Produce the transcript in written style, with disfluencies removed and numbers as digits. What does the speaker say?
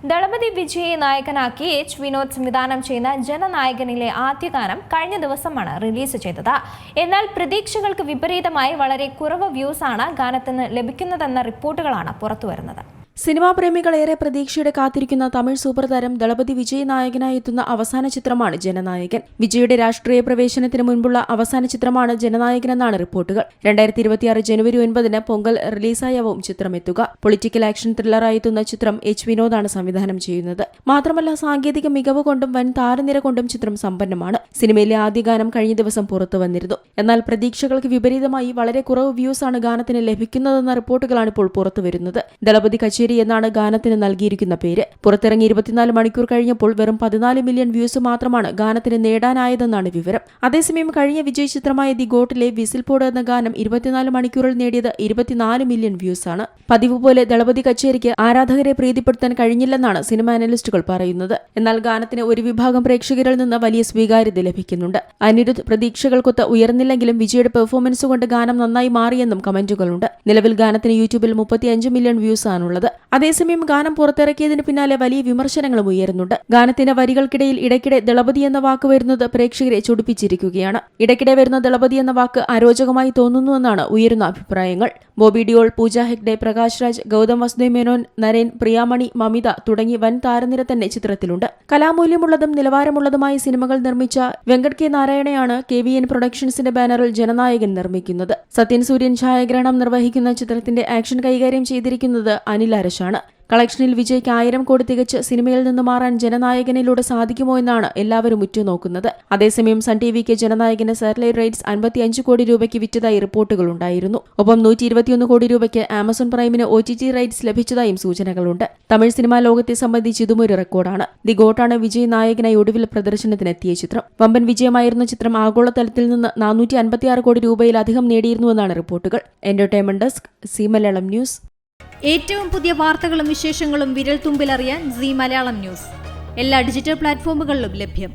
ദളപതി വിജയെ നായകനാക്കി എച്ച് വിനോദ് സംവിധാനം ചെയ്യുന്ന ജനനായകനിലെ ആദ്യ ഗാനം കഴിഞ്ഞ ദിവസമാണ് റിലീസ് ചെയ്തത്. എന്നാൽ പ്രതീക്ഷകൾക്ക് വിപരീതമായി വളരെ കുറവ് വ്യൂസ് ആണ് ഗാനത്തിന് ലഭിക്കുന്നതെന്ന റിപ്പോർട്ടുകളാണ് പുറത്തുവരുന്നത്. സിനിമാ പ്രേമികളേറെ പ്രതീക്ഷയോടെ കാത്തിരിക്കുന്ന തമിഴ് സൂപ്പർ താരം ദളപതി വിജയ് നായകനായി എത്തുന്ന അവസാന ചിത്രമാണ് ജനനായകൻ. വിജയുടെ രാഷ്ട്രീയ പ്രവേശനത്തിന് മുൻപുള്ള അവസാന ചിത്രമാണ് ജനനായകനെന്നാണ് റിപ്പോർട്ടുകൾ. 2026 ജനുവരി 9 പൊങ്കൽ റിലീസായാവും ചിത്രമെത്തുക. പൊളിറ്റിക്കൽ ആക്ഷൻ ത്രില്ലറായി എത്തുന്ന ചിത്രം എച്ച് വിനോദാണ് സംവിധാനം ചെയ്യുന്നത്. മാത്രമല്ല സാങ്കേതിക മികവ് കൊണ്ടും വൻ താരനിര കൊണ്ടും ചിത്രം സമ്പന്നമാണ്. സിനിമയിലെ ആദ്യ ഗാനം കഴിഞ്ഞ ദിവസം പുറത്തു വന്നിരുന്നു. എന്നാൽ പ്രതീക്ഷകൾക്ക് വിപരീതമായി വളരെ കുറവ് വ്യൂസാണ് ഗാനത്തിന് ലഭിക്കുന്നതെന്ന റിപ്പോർട്ടുകളാണ് ഇപ്പോൾ പുറത്തുവരുന്നത്. ദളപതി കച്ചേരി എന്നാണ് ഗാനത്തിന് നൽകിയിരിക്കുന്ന പേര്. പുറത്തിറങ്ങി 24 മണിക്കൂർ കഴിഞ്ഞപ്പോൾ വെറും 14 മില്യൺ വ്യൂസ് മാത്രമാണ് ഗാനത്തിന് നേടാനായതെന്നാണ് വിവരം. അതേസമയം കഴിഞ്ഞ വിജയ് ചിത്രമായ ദി ഗോട്ടിലെ വിസിൽ പോട് എന്ന ഗാനം 24 മണിക്കൂറിൽ നേടിയത് 24 മില്യൺ വ്യൂസാണ്. പതിവ് പോലെ ദളപതി കച്ചേരിക്ക് ആരാധകരെ പ്രീതിപ്പെടുത്താൻ കഴിഞ്ഞില്ലെന്നാണ് സിനിമ അനലിസ്റ്റുകൾ പറയുന്നത്. എന്നാൽ ഗാനത്തിന് ഒരു വിഭാഗം പ്രേക്ഷകരിൽ നിന്ന് വലിയ സ്വീകാര്യത ലഭിക്കുന്നുണ്ട്. അനിരുദ്ധ് പ്രതീക്ഷകൾക്കൊത്ത് ഉയർന്നില്ലെങ്കിലും വിജയുടെ പെർഫോമൻസ് കൊണ്ട് ഗാനം നന്നായി മാറിയെന്നും കമന്റുകളുണ്ട്. നിലവിൽ ഗാനത്തിന് യൂട്യൂബിൽ 35 മില്യൺ വ്യൂസ് ആണുള്ളത്. അതേസമയം ഗാനം പുറത്തിറക്കിയതിന് പിന്നാലെ വലിയ വിമർശനങ്ങളും ഉയരുന്നുണ്ട്. ഗാനത്തിന്റെ വരികൾക്കിടയിൽ ഇടയ്ക്കിടെ ദളപതി എന്ന വാക്ക് വരുന്നത് പ്രേക്ഷകരെ ചൊടിപ്പിച്ചിരിക്കുകയാണ്. ഇടയ്ക്കിടെ വരുന്ന ദളപതി എന്ന വാക്ക് അരോചകമായി തോന്നുന്നുവെന്നാണ് ഉയരുന്ന അഭിപ്രായങ്ങൾ. ബോബി ഡിയോൾ, പൂജ ഹെഗ്ഡെ, പ്രകാശ് രാജ്, ഗൗതം വാസുദേവ് മേനോൻ, നരേൻ, പ്രിയാമണി, മമിത തുടങ്ങി വൻ താരനിര തന്നെ ചിത്രത്തിലുണ്ട്. കലാമൂല്യമുള്ളതും നിലവാരമുള്ളതുമായ സിനിമകൾ നിർമ്മിച്ച വെങ്കട് കെ നാരായണയാണ് KVN പ്രൊഡക്ഷൻസിന്റെ ബാനറിൽ ജനനായകൻ നിർമ്മിക്കുന്നത്. സത്യൻ സൂര്യൻ ഛായാഗ്രഹണം നിർവഹിക്കുന്ന ചിത്രത്തിന്റെ ആക്ഷൻ കൈകാര്യം ചെയ്തിരിക്കുന്നത് അനിൽ അരശാണ്. കളക്ഷനിൽ വിജയ്ക്ക് 1000 കോടി തികച്ച് സിനിമയിൽ നിന്ന് മാറാൻ ജനനായകനിലൂടെ സാധിക്കുമോ എന്നാണ് എല്ലാവരും ഉറ്റുനോക്കുന്നത്. അതേസമയം സൺ ടിവിക്ക് ജനനായകന് സാറ്റലൈറ്റ് റൈറ്റ്സ് 55 കോടി രൂപയ്ക്ക് വിറ്റതായി റിപ്പോർട്ടുകളുണ്ടായിരുന്നു. ഒപ്പം 121 കോടി രൂപയ്ക്ക് ആമസോൺ പ്രൈമിന് OTT റൈറ്റ്സ് ലഭിച്ചതായും സൂചനകളുണ്ട്. തമിഴ് സിനിമാ ലോകത്തെ സംബന്ധിച്ച് ഇതുമൊരു റെക്കോർഡാണ്. ദി ഗോട്ടാണ് വിജയ് നായകനായി ഒടുവിൽ പ്രദർശനത്തിനെത്തിയ ചിത്രം. വമ്പൻ വിജയമായിരുന്ന ചിത്രം ആഗോളതലത്തിൽ നിന്ന് 456 കോടി രൂപയിലധികം നേടിയിരുന്നുവെന്നാണ് റിപ്പോർട്ടുകൾ. Entertainment desk, C Malayalam news. ഏറ്റവും പുതിയ വാർത്തകളും വിശേഷങ്ങളും വിരൽ തുമ്പിലറിയാൻ സി മലയാളം ന്യൂസ് എല്ലാ ഡിജിറ്റൽ പ്ലാറ്റ്ഫോമുകളിലും ലഭ്യം.